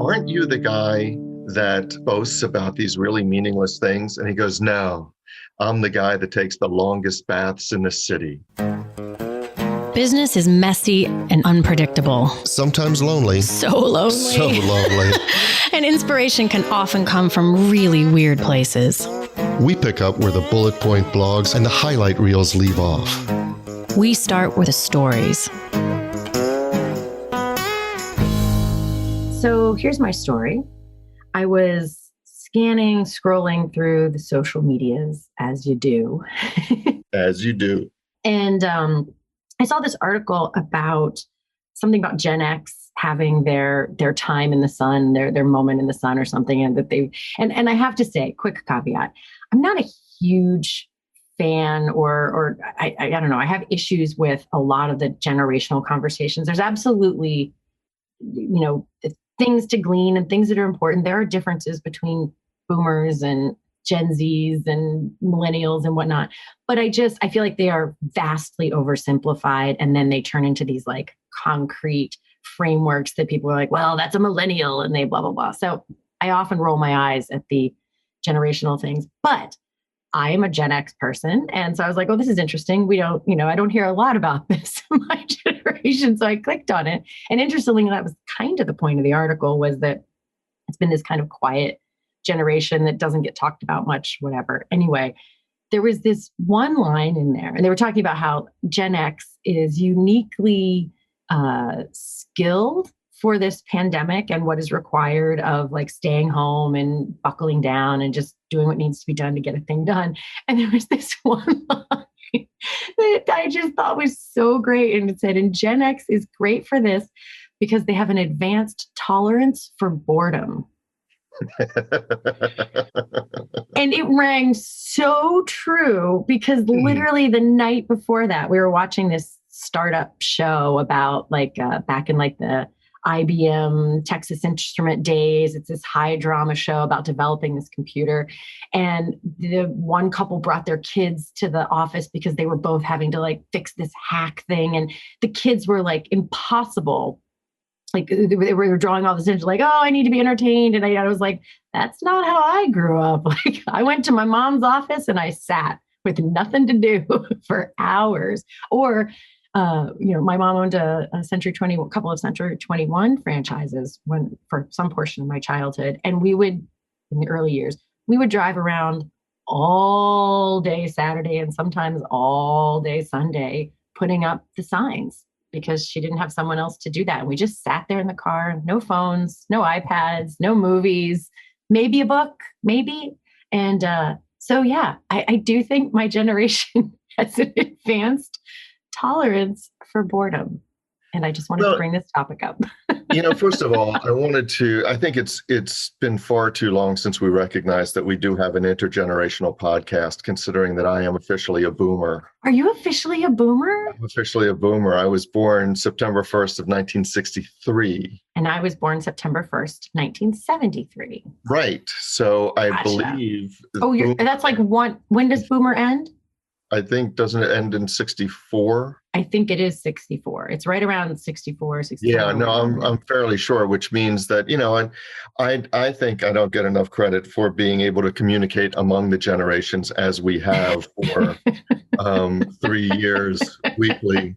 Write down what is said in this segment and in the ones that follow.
aren't you the guy that boasts about these really meaningless things? And he goes, no, I'm the guy that takes the longest baths in the city. Business is messy and unpredictable. Sometimes lonely. So lonely. So lonely. And inspiration can often come from really weird places. We pick up where the bullet point blogs and the highlight reels leave off. We start with the stories. So here's my story. I was scrolling through the social medias, as you do. As you do. And I saw this article about something about Gen X having their time in the sun, their moment in the sun or something. And that and I have to say, quick caveat, I'm not a huge fan or I don't know. I have issues with a lot of the generational conversations. There's absolutely, things to glean and things that are important. There are differences between boomers and Gen Zs and millennials and whatnot. But I feel like they are vastly oversimplified. And then they turn into these like concrete frameworks that people are like, well, that's a millennial and they blah, blah, blah. So I often roll my eyes at the generational things, but I am a Gen X person. And so I was like, oh, this is interesting. I don't hear a lot about this in my generation. So I clicked on it. And interestingly, that was kind of the point of the article, was that it's been this kind of quiet generation that doesn't get talked about much, whatever. Anyway, there was this one line in there, and they were talking about how Gen X is uniquely skilled for this pandemic and what is required of like staying home and buckling down and just doing what needs to be done to get a thing done. And there was this one line that I just thought was so great. And it said, and Gen X is great for this because they have an advanced tolerance for boredom. And it rang so true because literally the night before that, we were watching this startup show about back in the IBM Texas Instrument days. It's this high drama show about developing this computer. And the one couple brought their kids to the office because they were both having to fix this hack thing. And the kids were impossible. They were drawing all this attention, oh, I need to be entertained. And I was like, that's not how I grew up. I went to my mom's office and I sat with nothing to do for hours. Or my mom owned a couple of Century 21 franchises for some portion of my childhood. And we would, in the early years, we would drive around all day Saturday and sometimes all day Sunday, putting up the signs because she didn't have someone else to do that. And we just sat there in the car, no phones, no iPads, no movies, maybe a book, maybe. And so, yeah, I do think my generation has an advanced tolerance for boredom. And I just wanted to bring this topic up. First of all, I think it's been far too long since we recognized that we do have an intergenerational podcast, considering that I am officially a boomer. Are you officially a boomer? I'm officially a boomer. I was born September 1st of 1963. And I was born September 1st, 1973. Right. So I Gotcha. believe... that's when does boomer end? I think, doesn't it end in 64? I think it is 64. It's right around 64, 65. Yeah, no, I'm fairly sure, which means that, I think I don't get enough credit for being able to communicate among the generations as we have for 3 years weekly.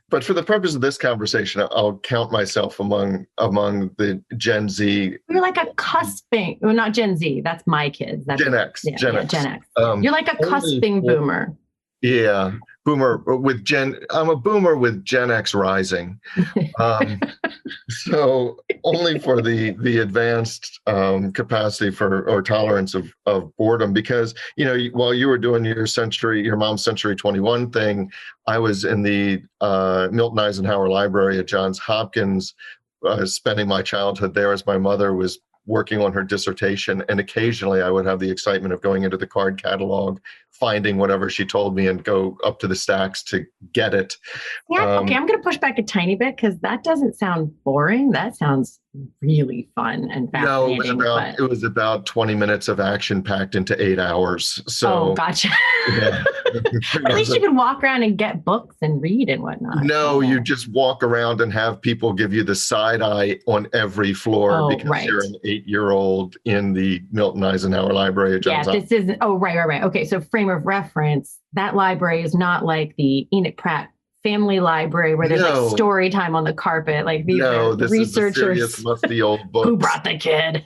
But for the purpose of this conversation, I'll count myself among the Gen Z. You're like a cusping, well, not Gen Z. That's my kids. That's Gen X. Yeah, Gen X. Gen X. You're like a cusping boomer. Yeah, boomer with I'm a boomer with Gen X rising. So only for the advanced capacity for or tolerance of boredom, because while you were doing your mom's Century 21 thing, I was in the Milton Eisenhower Library at Johns Hopkins, spending my childhood there as my mother was working on her dissertation. And occasionally I would have the excitement of going into the card catalog, finding whatever she told me and go up to the stacks to get it. Yeah. Okay. I'm going to push back a tiny bit because that doesn't sound boring. That sounds really fun and No, fascinating. it was about 20 minutes of action packed into 8 hours. So, gotcha. yeah. At least you can walk around and get books and read and whatnot. No, you just walk around and have people give you the side eye on every floor because you're an 8-year-old in the Milton Eisenhower Library at Johns Hopkins. This is, right. Okay, so frame of reference, that library is not like the Enoch Pratt family library where there's like story time on the carpet. Like these are this researchers, is the serious, musty old books. Who brought the kid?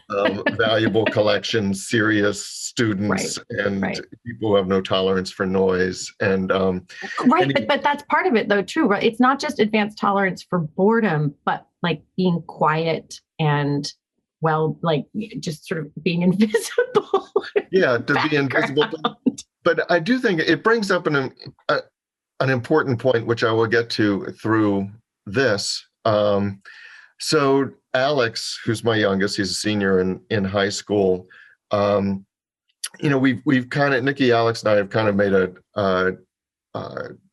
Valuable collections, serious students, and people who have no tolerance for noise. And but that's part of it though too, right? It's not just advanced tolerance for boredom, but like being quiet and just sort of being invisible. Yeah, to be invisible. But I do think it brings up an important point, which I will get to through this. So Alex, who's my youngest, he's a senior in high school. We've kind of, Nikki, Alex, and I have kind of made a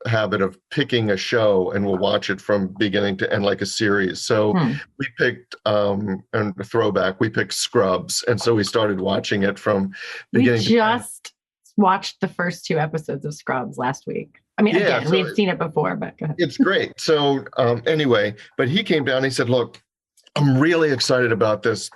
habit of picking a show, and we'll watch it from beginning to end like a series. So we picked, and a throwback, we picked Scrubs, and so we started watching it from beginning to end. Watched the first 2 episodes of Scrubs last week. I mean, again, we've seen it before, but go ahead. It's great. So anyway, but he came down, he said, look, I'm really excited about this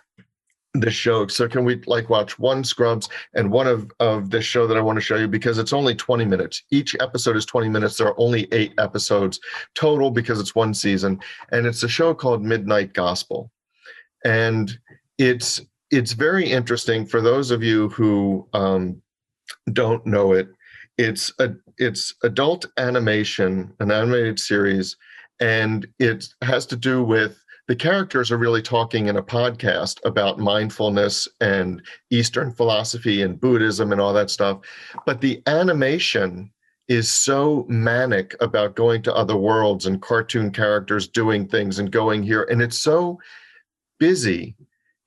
show. So can we watch one Scrubs and one of this show that I want to show you, because it's only 20 minutes. Each episode is 20 minutes. There are only 8 episodes total because it's one season. And it's a show called Midnight Gospel. And it's very interesting for those of you who don't know it. It's adult animation, an animated series, and it has to do with the characters are really talking in a podcast about mindfulness and Eastern philosophy and Buddhism and all that stuff. But the animation is so manic about going to other worlds and cartoon characters doing things and going here. And it's so busy.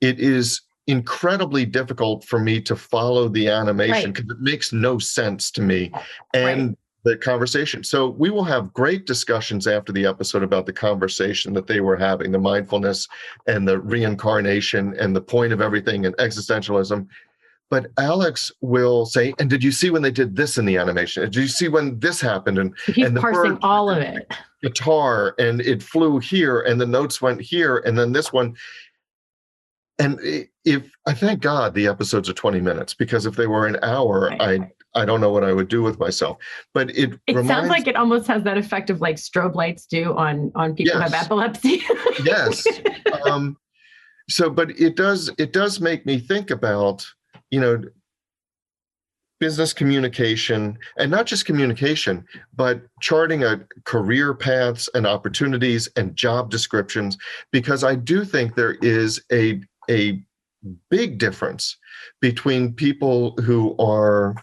It is incredibly difficult for me to follow the animation because it makes no sense to me and the conversation. So we will have great discussions after the episode about the conversation that they were having, the mindfulness and the reincarnation and the point of everything and existentialism. But Alex will say, and did you see when they did this in the animation? Did you see when this happened? And he's and the parsing all of it. Guitar, and it flew here, and the notes went here, and then this one. And if I thank God the episodes are 20 minutes, because if they were an hour, I don't know what I would do with myself. But it sounds like it almost has that effect of like strobe lights do on people who have epilepsy. Yes. But it does make me think about, business communication, and not just communication, but charting career paths and opportunities and job descriptions, because I do think there is a big difference between people who are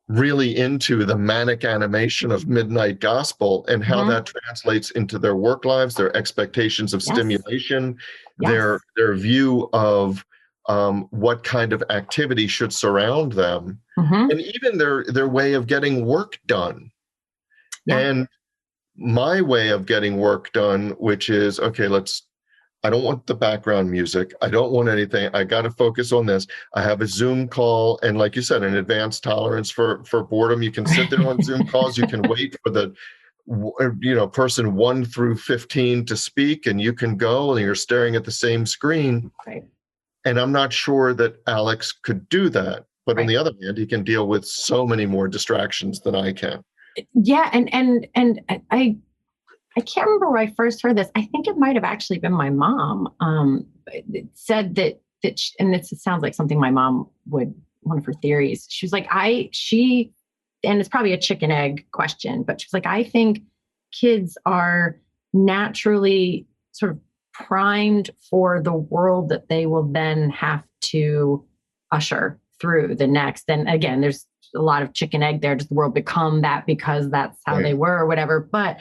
really into the manic animation of Midnight Gospel and how that translates into their work lives, their expectations of stimulation, their view of what kind of activity should surround them, and even their way of getting work done. And my way of getting work done, which is, I don't want the background music. I don't want anything. I got to focus on this. I have a Zoom call. And like you said, an advanced tolerance for boredom. You can sit there on Zoom calls. You can wait for the, person 1 through 15 to speak, and you can go and you're staring at the same screen. Right. And I'm not sure that Alex could do that. But on the other hand, he can deal with so many more distractions than I can. Yeah. And I can't remember where I first heard this. I think it might have actually been my mom. It said that and it sounds like something my mom would, one of her theories. She was like, and it's probably a chicken egg question, but she was like, I think kids are naturally sort of primed for the world that they will then have to usher through the next. And again, there's a lot of chicken egg there. Does the world become that because that's how they were or whatever? But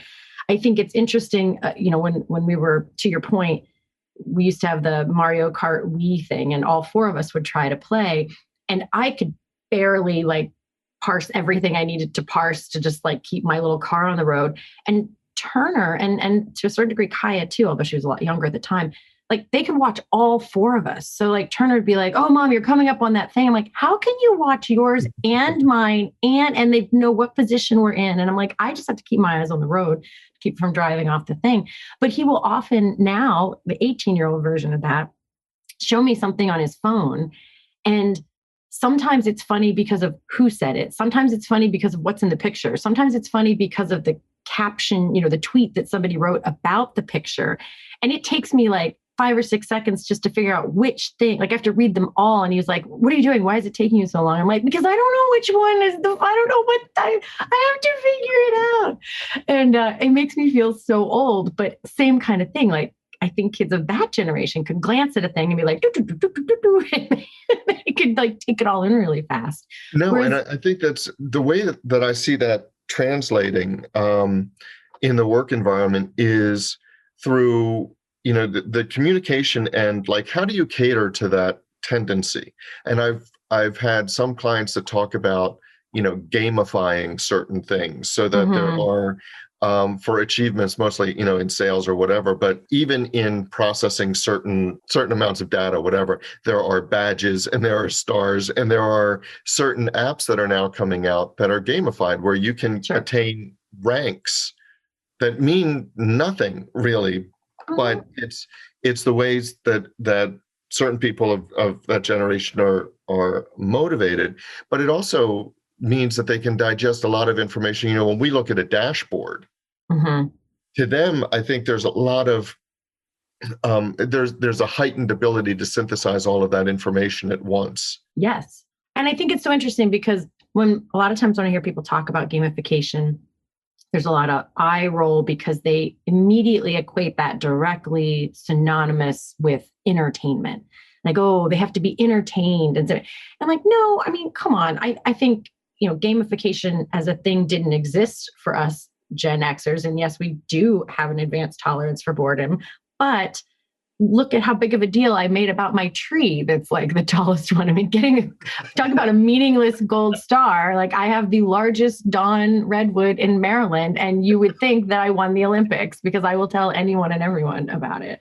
I think it's interesting, when we were, to your point, we used to have the Mario Kart Wii thing, and all 4 of us would try to play. And I could barely parse everything I needed to parse to just keep my little car on the road. And Turner, and to a certain degree, Kaya too, although she was a lot younger at the time, like they could watch all four of us. So like Turner would be like, oh, Mom, you're coming up on that thing. I'm like, how can you watch yours and mine and they know what position we're in? And I'm like, I just have to keep my eyes on the road to keep from driving off the thing. But he will often now, the 18-year-old version of that, show me something on his phone. And sometimes it's funny because of who said it. Sometimes it's funny because of what's in the picture. Sometimes it's funny because of the caption, the tweet that somebody wrote about the picture. And it takes me like 5 or 6 seconds just to figure out which thing. Like I have to read them all. And he was like, what are you doing? Why is it taking you so long? I'm like, because I don't know which one is I don't know what I have to figure it out. And it makes me feel so old, but same kind of thing. Like I think kids of that generation could glance at a thing and be like, do, do, do, do, do, do, and they could like take it all in really fast. No, and I think that's the way that I see that translating in the work environment is through the communication and like how do you cater to that tendency. And I've had some clients that talk about gamifying certain things so that there are for achievements, mostly in sales or whatever, but even in processing certain amounts of data, whatever, there are badges and there are stars and there are certain apps that are now coming out that are gamified where you can attain ranks that mean nothing really, but it's the ways that certain people of that generation are motivated. But it also means that they can digest a lot of information. When we look at a dashboard, to them, I think there's a lot of there's a heightened ability to synthesize all of that information at once. Yes. And I think it's so interesting because a lot of times when I hear people talk about gamification, there's a lot of eye roll because they immediately equate that directly synonymous with entertainment. Like, oh, they have to be entertained. And so I'm like, no, I mean, come on. I think, gamification as a thing didn't exist for us Gen Xers. And yes, we do have an advanced tolerance for boredom, but look at how big of a deal I made about my tree. That's like the tallest one. I mean, talking about a meaningless gold star. Like I have the largest dawn redwood in Maryland, and you would think that I won the Olympics because I will tell anyone and everyone about it.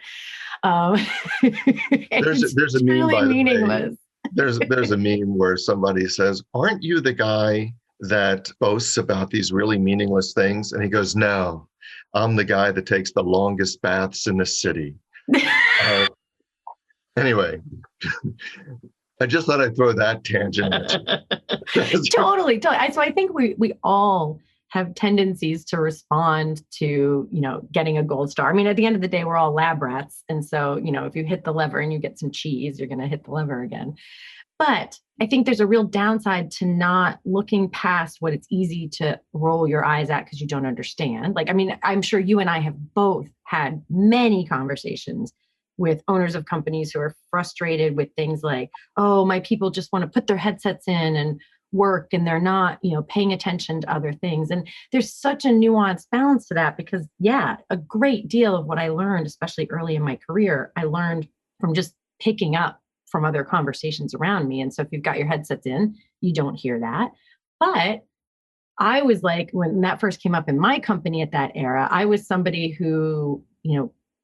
There's a meme, really by the meaningless. way. There's a meme where somebody says, "Aren't you the guy that boasts about these really meaningless things?" And he goes, "No, I'm the guy that takes the longest baths in the city." Anyway, I just thought I'd throw that tangent at you. Totally. So I think we all have tendencies to respond to, getting a gold star. I mean, at the end of the day, we're all lab rats. And so, if you hit the lever and you get some cheese, you're going to hit the lever again. But I think there's a real downside to not looking past what it's easy to roll your eyes at because you don't understand. Like, I mean, I'm sure you and I have both had many conversations with owners of companies who are frustrated with things like, oh, my people just want to put their headsets in and work and they're not, paying attention to other things. And there's such a nuanced balance to that because, yeah, a great deal of what I learned, especially early in my career, I learned from just picking up from other conversations around me. And so if you've got your headsets in, you don't hear that. But I was like, when that first came up in my company at that era, I was somebody who,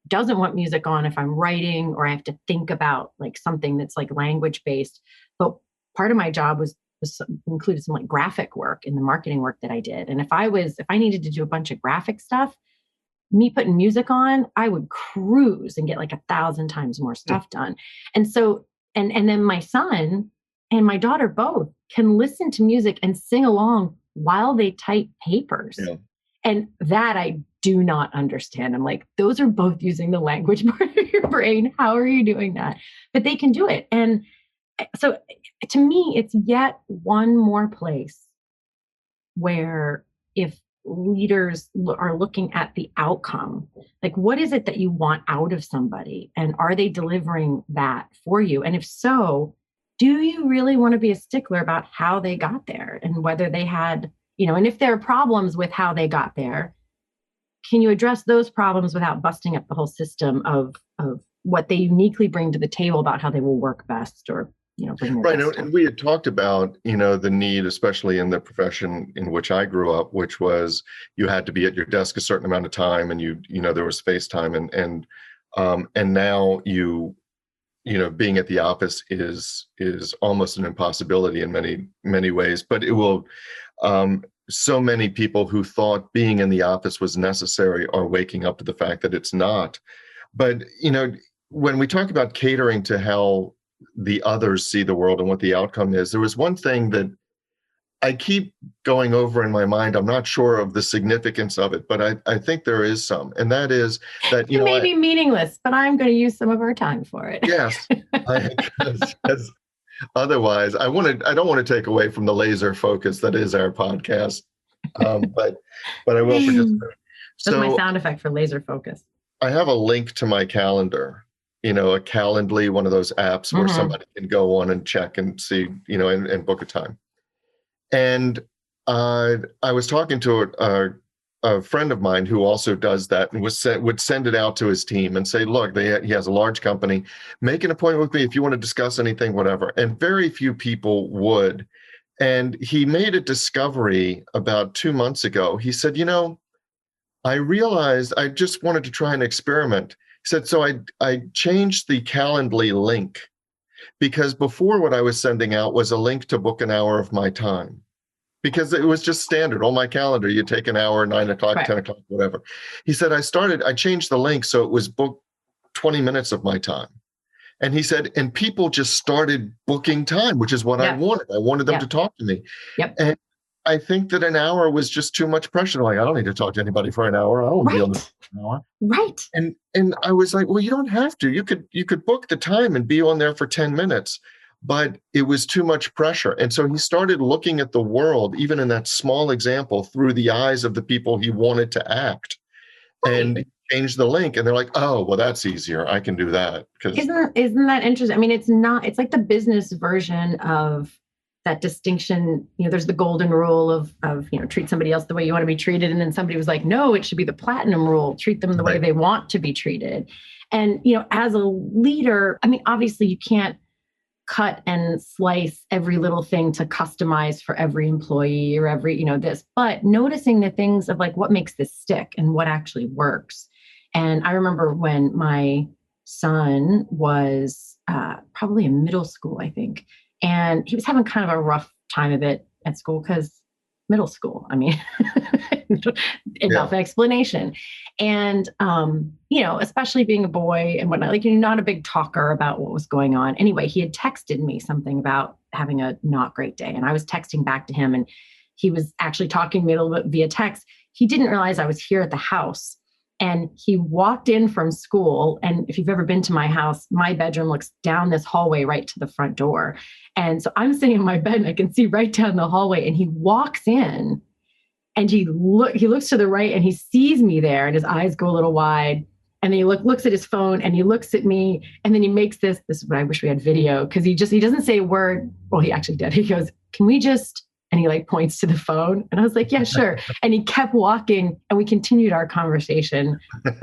doesn't want music on if I'm writing or I have to think about like something that's like language based. But part of my job was included some like graphic work in the marketing work that I did. And if I needed to do a bunch of graphic stuff, me putting music on, I would cruise and get like 1,000 times more stuff done. And so, and then my son and my daughter both can listen to music and sing along while they type papers. Yeah. And that I do not understand. I'm like, those are both using the language part of your brain. How are you doing that? But they can do it. And so to me, it's yet one more place where if leaders are looking at the outcome, like what is it that you want out of somebody? And are they delivering that for you? And if so, do you really want to be a stickler about how they got there and whether they had, and if there are problems with how they got there, can you address those problems without busting up the whole system of what they uniquely bring to the table about how they will work best or, bring their best and we had talked about, the need, especially in the profession in which I grew up, which was you had to be at your desk a certain amount of time and there was face time and And now being at the office is almost an impossibility in many ways. But it will. So many people who thought being in the office was necessary are waking up to the fact that it's not. But when we talk about catering to how the others see the world and what the outcome is, there was one thing that I keep going over in my mind. I'm not sure of the significance of it, but I think there is some, and that is that it may be meaningless, but I'm going to use some of our time for it. Yes, because otherwise, I don't want to take away from the laser focus that is our podcast, but I will for just. That's my sound effect for laser focus. I have a link to my calendar. A Calendly, one of those apps where somebody can go on and check and see, and book a time. And I was talking to a friend of mine who also does that and would send it out to his team and say, look, he has a large company, make an appointment with me if you want to discuss anything, whatever. And very few people would. And he made a discovery about 2 months ago. He said, I realized I just wanted to try an experiment. He said, so I changed the Calendly link, because before what I was sending out was a link to book an hour of my time, because it was just standard on my calendar. You take an hour, 9 o'clock, right. 10 o'clock, whatever. He said, I changed the link so it was booked 20 minutes of my time. And he said, and people just started booking time, which is what I wanted. I wanted them to talk to me. Yep. And I think that an hour was just too much pressure. Like, I don't need to talk to anybody for an hour. I don't want to be on this for an hour. Right. And I was like, well, you don't have to. You could book the time and be on there for 10 minutes. But it was too much pressure. And so he started looking at the world, even in that small example, through the eyes of the people he wanted to act. Right. And he changed the link. And they're like, oh, well, that's easier. I can do that. Isn't that interesting? I mean, it's like the business version of that distinction. There's the golden rule of treat somebody else the way you want to be treated. And then somebody was like, no, it should be the platinum rule. Treat them the way they want to be treated. And, as a leader, I mean, obviously you can't cut and slice every little thing to customize for every employee or every, this, but noticing the things of like, what makes this stick and what actually works. And I remember when my son was probably in middle school, I think, and he was having kind of a rough time of it at school because middle school, I mean, enough explanation. And, especially being a boy and whatnot, like, you're not a big talker about what was going on. Anyway, he had texted me something about having a not great day. And I was texting back to him, and he was actually talking to me a little bit via text. He didn't realize I was here at the house. And he walked in from school. And if you've ever been to my house, my bedroom looks down this hallway right to the front door. And so I'm sitting in my bed and I can see right down the hallway. And he walks in and he looks to the right and he sees me there, and his eyes go a little wide. And then he looks at his phone and he looks at me. And then he makes this is what I wish we had video, because he doesn't say a word. Well, he actually did. He goes, can we just, and he like points to the phone. And I was like, yeah, sure. And he kept walking and we continued our conversation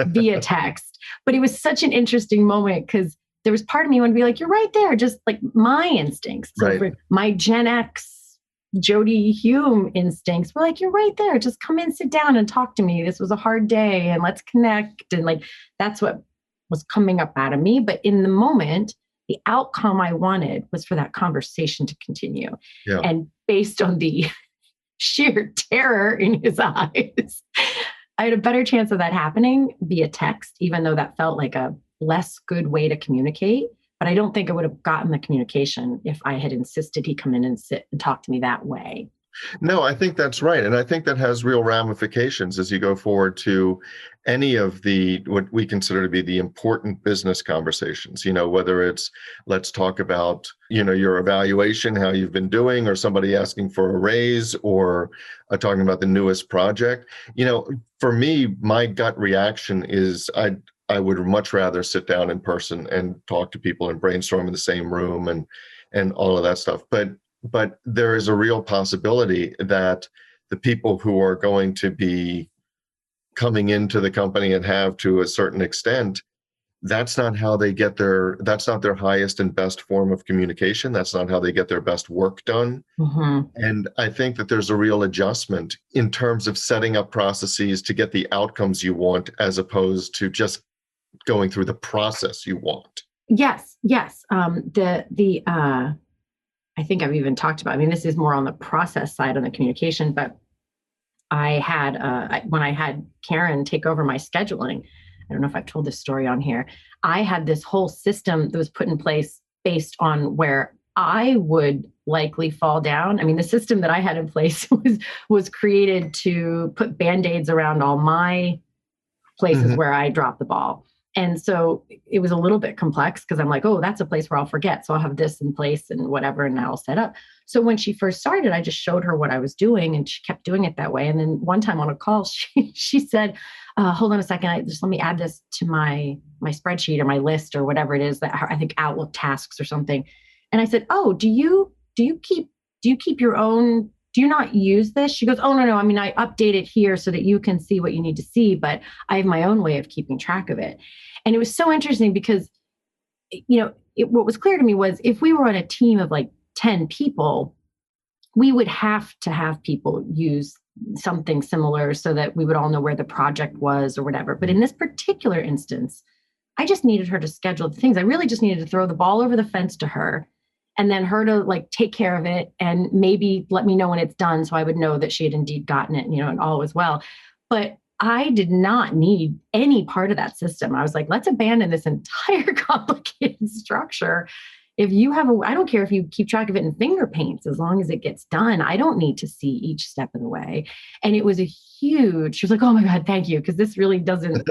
via text. But it was such an interesting moment because there was part of me who wanted to be like, you're right there, just like my instincts. So for my Gen X, Jody Hume instincts were like, you're right there. Just come in, sit down and talk to me. This was a hard day and let's connect. And like, that's what was coming up out of me. But in the moment, the outcome I wanted was for that conversation to continue. Yeah. And based on the sheer terror in his eyes, I had a better chance of that happening via text, even though that felt like a less good way to communicate. But I don't think I would have gotten the communication if I had insisted he come in and sit and talk to me that way. No, I think that's right. And I think that has real ramifications as you go forward to any of what we consider to be the important business conversations, whether it's let's talk about, your evaluation, how you've been doing, or somebody asking for a raise, or talking about the newest project. For me, my gut reaction is I would much rather sit down in person and talk to people and brainstorm in the same room and all of that stuff. But there is a real possibility that the people who are going to be coming into the company and have to a certain extent, that's not their highest and best form of communication. That's not how they get their best work done. Mm-hmm. And I think that there's a real adjustment in terms of setting up processes to get the outcomes you want, as opposed to just going through the process you want. Yes. I think I've even talked about, I mean, this is more on the process side on the communication, but I had, when I had Karen take over my scheduling, I don't know if I've told this story on here, I had this whole system that was put in place based on where I would likely fall down. I mean, the system that I had in place was created to put Band-Aids around all my places where I dropped the ball. And so it was a little bit complex because I'm like, oh, that's a place where I'll forget. So I'll have this in place and whatever, and I'll set up. So when she first started, I just showed her what I was doing and she kept doing it that way. And then one time on a call, she said, hold on a second, just let me add this to my spreadsheet or my list or whatever it is that I think Outlook tasks or something. And I said, oh, do you keep your own? Do you not use this? She goes, oh, no. I mean, I update it here so that you can see what you need to see, but I have my own way of keeping track of it. And it was so interesting because, what was clear to me was if we were on a team of like 10 people, we would have to have people use something similar so that we would all know where the project was or whatever. But in this particular instance, I just needed her to schedule the things. I really just needed to throw the ball over the fence to her and then her to like take care of it and maybe let me know when it's done. So I would know that she had indeed gotten it, and all was well. But I did not need any part of that system. I was like, let's abandon this entire complicated structure. If you have I don't care if you keep track of it in finger paints, as long as it gets done, I don't need to see each step of the way. And it was she was like, oh my God, thank you. Because this really doesn't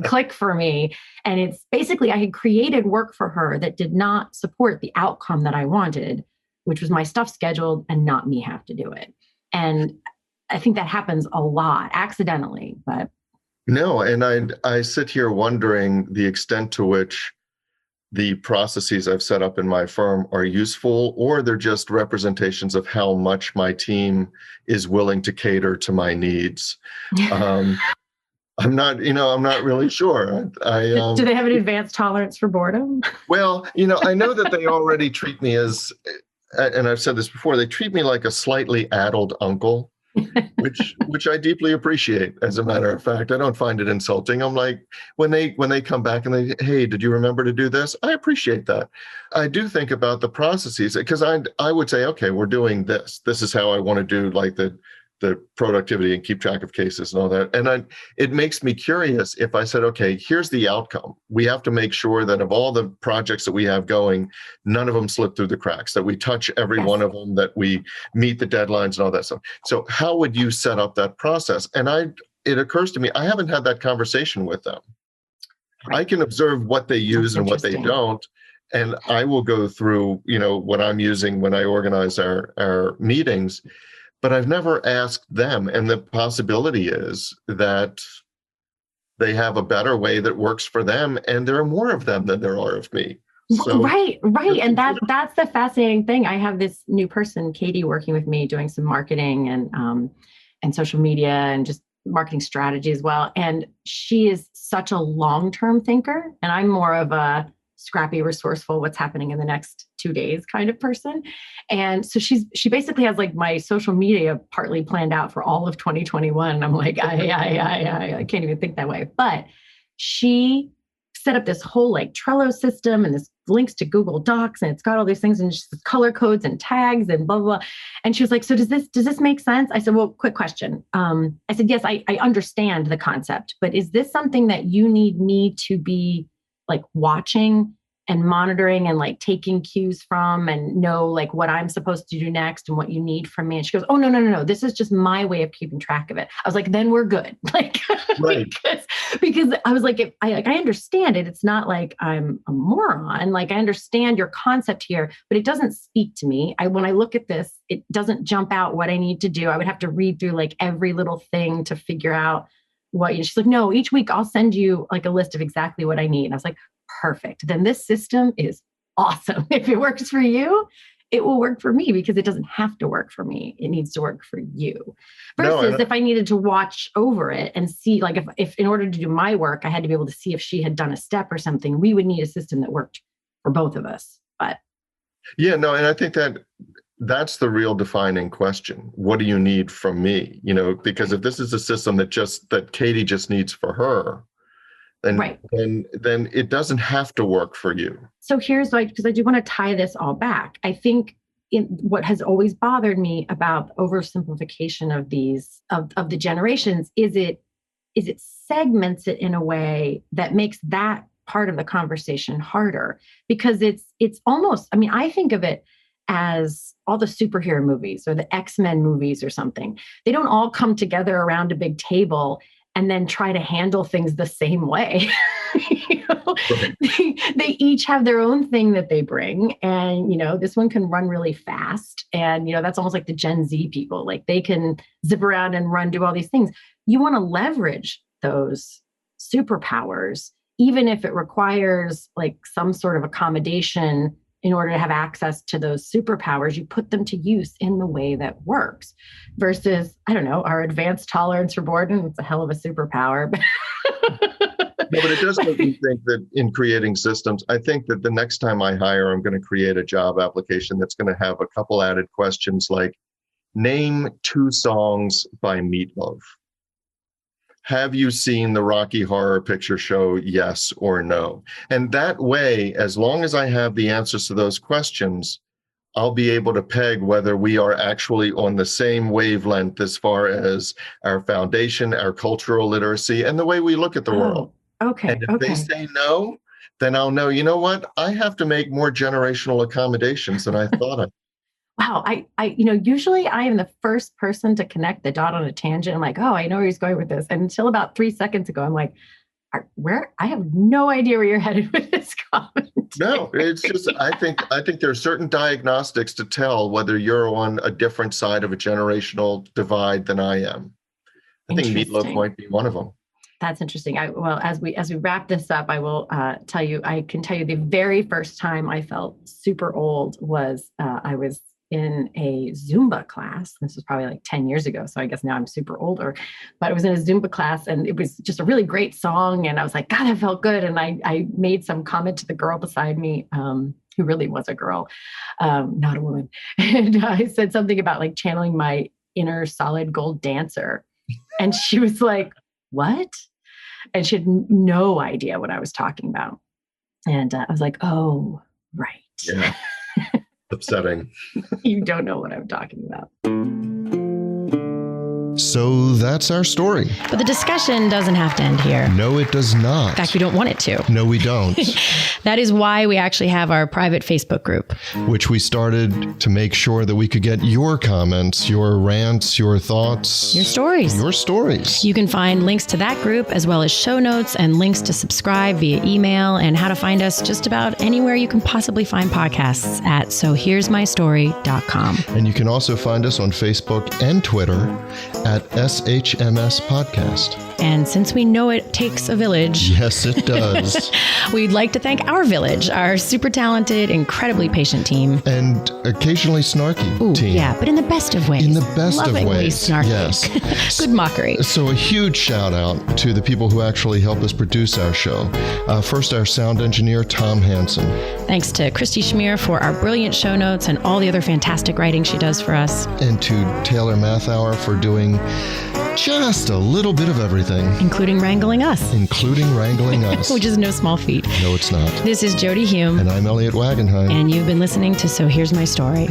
click for me. And it's basically, I had created work for her that did not support the outcome that I wanted, which was my stuff scheduled and not me have to do it. And I think that happens a lot accidentally, but. No, and I sit here wondering the extent to which the processes I've set up in my firm are useful, or they're just representations of how much my team is willing to cater to my needs. I'm not really sure. Do they have an advanced tolerance for boredom? Well, I know that they already treat me as, and I've said this before, they treat me like a slightly addled uncle. which I deeply appreciate. As a matter of fact, I don't find it insulting. I'm like, when they come back and they, hey, did you remember to do this? I appreciate that. I do think about the processes because I would say, okay, we're doing this. This is how I want to do like the productivity and keep track of cases and all that. And it makes me curious if I said, okay, here's the outcome. We have to make sure that of all the projects that we have going, none of them slip through the cracks, that we touch every one of them, that we meet the deadlines and all that stuff. So how would you set up that process? And it occurs to me, I haven't had that conversation with them. Right. I can observe what they use and what they don't. And I will go through, what I'm using when I organize our meetings. But I've never asked them. And the possibility is that they have a better way that works for them. And there are more of them than there are of me. So, right. And that's the fascinating thing. I have this new person, Katie, working with me, doing some marketing and social media and just marketing strategy as well. And she is such a long-term thinker. And I'm more of a scrappy, resourceful, what's happening in the next 2 days kind of person. And so she basically has like my social media partly planned out for all of 2021. And I'm like, I can't even think that way. But she set up this whole like Trello system and this links to Google Docs and it's got all these things and just color codes and tags and blah, blah, blah. And she was like, so does this make sense? I said, well, quick question. I said, yes, I understand the concept, but is this something that you need me to be like watching and monitoring and like taking cues from and know like what I'm supposed to do next and what you need from me? And she goes, oh, no. This is just my way of keeping track of it. I was like, then we're good. Like, right. because I was like, I understand it. It's not like I'm a moron. Like I understand your concept here, but it doesn't speak to me. When I look at this, it doesn't jump out what I need to do. I would have to read through like every little thing to figure out what she's like, no, each week I'll send you like a list of exactly what I need. And I was like, perfect. Then this system is awesome. If it works for you, it will work for me because it doesn't have to work for me. It needs to work for you. Versus if I needed to watch over it and see, like if in order to do my work, I had to be able to see if she had done a step or something, we would need a system that worked for both of us. But yeah, no, and I think that's the real defining question. What do you need from me? Because if this is a system that Katie just needs for her, then Right. then it doesn't have to work for you. So here's because I do want to tie this all back. I think what has always bothered me about oversimplification of these of the generations is it segments it in a way that makes that part of the conversation harder, because it's almost, I mean, I think of it as all the superhero movies or the X-Men movies or something. They don't all come together around a big table and then try to handle things the same way. Right. They each have their own thing that they bring. And, this one can run really fast. And, that's almost like the Gen Z people. Like they can zip around and run, do all these things. You want to leverage those superpowers, even if it requires like some sort of accommodation in order to have access to those superpowers. You put them to use in the way that works versus, I don't know, our advanced tolerance for boredom. It's a hell of a superpower. No, but it does make me think that in creating systems, I think that the next time I hire, I'm going to create a job application that's going to have a couple added questions like, name 2 songs by Meatloaf. Have you seen the Rocky Horror Picture Show? Yes or no? And that way, as long as I have the answers to those questions, I'll be able to peg whether we are actually on the same wavelength as far as our foundation, our cultural literacy, and the way we look at the world. Okay. And if they say no, then I'll know, you know what? I have to make more generational accommodations than I thought I. Wow. Usually I am the first person to connect the dot on a tangent. I'm like, oh, I know where he's going with this. And until about 3 seconds ago, I'm like, I have no idea where you're headed with this comment. No, it's just, I think there are certain diagnostics to tell whether you're on a different side of a generational divide than I am. I think Meatloaf might be one of them. That's interesting. Well, as we wrap this up, I will tell you the very first time I felt super old was I was in a Zumba class. This was probably like 10 years ago. So I guess now I'm super older, but I was in a Zumba class and it was just a really great song. And I was like, God, that felt good. And I made some comment to the girl beside me, who really was a girl, not a woman. And I said something about like channeling my inner solid gold dancer. And she was like, what? And she had no idea what I was talking about. And I was like, oh, right. Yeah. Upsetting. You don't know what I'm talking about. So that's our story. But the discussion doesn't have to end here. No, it does not. In fact, we don't want it to. No, we don't. That is why we actually have our private Facebook group, which we started to make sure that we could get your comments, your rants, your thoughts, your stories. Your stories. You can find links to that group as well as show notes and links to subscribe via email and how to find us just about anywhere you can possibly find podcasts at sohere'smystory.com. And you can also find us on Facebook and Twitter at SHMS Podcast. And since we know it takes a village. Yes, it does. We'd like to thank our village, our super talented, incredibly patient team. And occasionally snarky team. Yeah, but in the best of ways. In the best Lovingly of ways. Snarky. Yes. Good mockery. So a huge shout out to the people who actually help us produce our show. First, our sound engineer, Tom Hansen. Thanks to Christy Schmier for our brilliant show notes and all the other fantastic writing she does for us. And to Taylor Mathauer for doing just a little bit of everything. Including wrangling us. Which is no small feat. No, it's not. This is Jody Hume. And I'm Elliot Wagenheim. And you've been listening to So Here's My Story.